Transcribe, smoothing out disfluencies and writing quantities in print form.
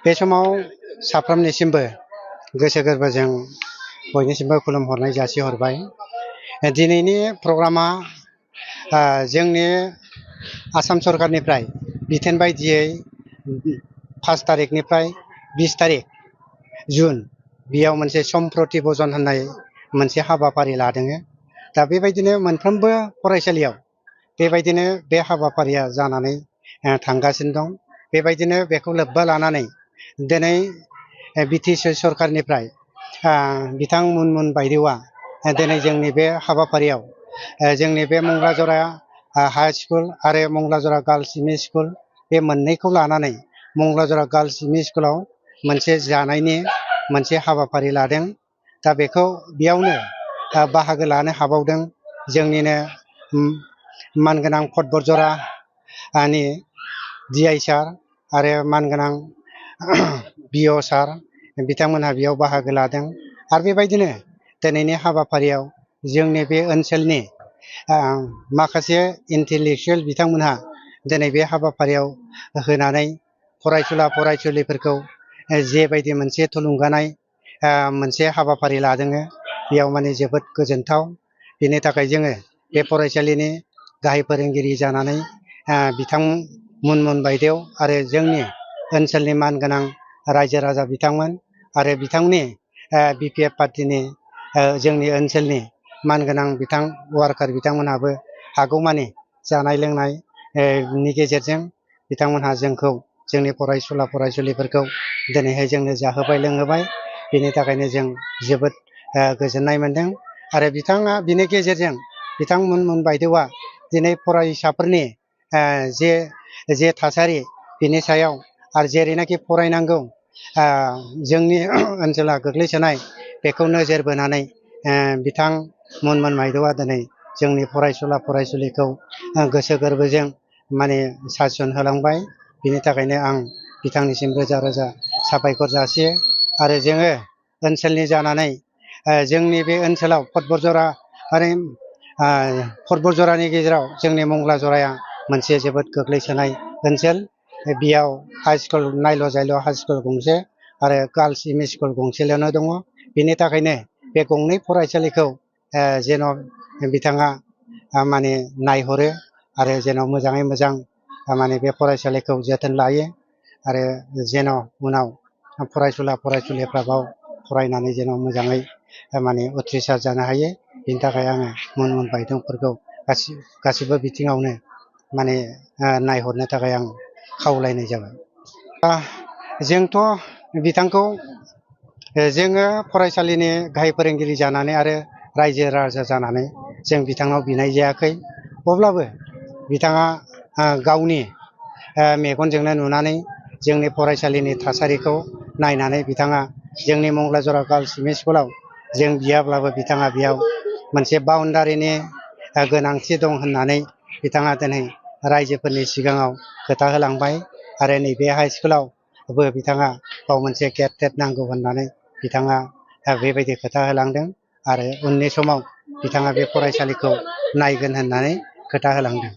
बे समाव साफ्रोमनिसिमबो गोसो गोरबोजों बयनिसिमबो खुलुमहरनाय जासिहरबाय। दिनैनि प्रग्रामा जोंनि आसाम सरकारनिफ्राय बिथोन बायदियै 5 तारिखनिफ्राय 20 तारिख जुन बेयाव मोनसे सम्प्रति भजन होननाय मोनसे हाबाफारि लादों। दा बेबायदिनो मोनफ्रोमबो फरायसालियाव बेबायदिनो बे हाबाफारिया जानानै थांगासिनो दं। बेबायदिनो बेखौ लोब्बा लानानै दिनै बिटिसि सरकारनिफ्राय बिथां मुनमुन बायदेवआ दिनै जोंनि बे हाबाफारियाव जोंनि बे मंगलाजरा हाई स्कुल आरो मंगलाजरा गार्लस एमइ स्कुल बे मोननैखौ लानानै मंगलाजरा गार्लस एमइ स्कुलाव मोनसे जानायनि मोनसे हाबाफारि लादों। दा बेखौ बेयावनो बाहागो लानो हाबावदों जोंनिनो मानगोनां फटबरजरानि DI सार आरो मानगोनां BO सार बिथांमोनहा बेयाव बाहागो लादों। आरो बेबायदिनो दिनैनि हाबाफारियाव जोंनि बे ओनसोलनि माखासे इन्टेलेक्सुयेल बिथांमोनहा दिनै बे हाबाफारियाव होनानै फरायसुला फरायसुलिफोरखौ जेबायदि मोनसे थुलुंगानाय मोनसे हाबाफारि लादों बेयाव माने जोबोद गोजोनथाव। बेनि थाखाय जोङो बे फरायसालिनि गाहाय फोरोंगिरि जानानै बिथां मुनमुन बायदेव आरो जोंनि ओनसोलनि मानगोनां रायजो राजा बिथांमोन आरो बिथांनि BPF पार्टिनि जोंनि ओनसोलनि मानगोनां बिथां वार्कार बिथांमोनहाबो हागौमानि जानाय लोंनाय नि गेजेरजों बिथांमोनहा जोंखौ जोंनि फरायसुला फरायसुलिफोरखौ दिनैहाय जोंनो जाहोबाय लोंहोबाय। बेनि थाखायनो जों जोबोद गोजोननाय मोनदों। आरो बिथाङा बिनि गेजेरजों बिथां मुनमुन बायदेवआ दिनै फरायसाफोरनि जे थासारि बिनि सायाव आरो जेरैनाखि फरायनांगौ जोंनि ओनसोला गोग्लैसोनाय बेखौ नोजोर बोनानै बिथां मुनमुन बायदेवआ दिनै जोंनि फरायसुला फरायसुलिखौ गोसो गोरबोजों माने सासन होलांबाय। बिनि थाखायनो आं बिथांनिसिम रोजा रोजा साबायखर जासियो। आरो जोङो ओनसोलनि जानानै जोंनि बे ओनसोलाव फटबरजरा आरो फटबरजरानि गेजेराव जोंनि मंगलाजराया मोनसे जोबोद गोग्लैसोनाय ओनसोल। बेयाव हाई स्कुल नायल' जायल' हाई स्कुल गंसे आरो गार्लस एमइ स्कुल गंसेल'नो दङ। बेनि थाखायनो बे गंनै फरायसालिखौ जेन' बिथाङा माने नायहरो आरो जेन' मोजाङै मोजां माने बे फरायसालिखौ जोथोन लायो आरो जेन' उनाव फरायसुला फरायसुलिफ्रा बाव फरायनानै जेन' मोजाङै माने उथ्रिसार जानो हायो। बेनि थाखाय आङो मुनमुन बायदेवफोरखौ गासिबो बिथिङावनो माने नायहरनो थाखाय आं खावलायनाय जाबाय। जोंथ' बिथांखौ जोङो फरायसालिनि गाहाय फोरोंगिरि जानानै आरो रायजो राजा जानानै जों बिथांनाव बिनाय जायाखै। अब्लाबो बिथाङा गावनि मेगनजोंनो नुनानै जोंनि फरायसालिनि थासारिखौ नायनानै बिथाङा जोंनि मंगलाजरा गार्लस एमइ स्कुलाव जों बियाब्लाबो बिथाङा बेयाव मोनसे बाउन्डारिनि गोनांथि दं होननानै बिथाङा दिनै रायजोफोरनि सिगाङाव खोथा होलांबाय। आरो नैबे हाई स्कुलावबो बिथाङा बाव मोनसे गेट टेट नांगौ होननानै बिथाङा बेबायदि खोथा होलांदों। आरो उननि समाव बिथाङा बे फरायसालिखौ नायगोन होननानै खोथा होलांदों।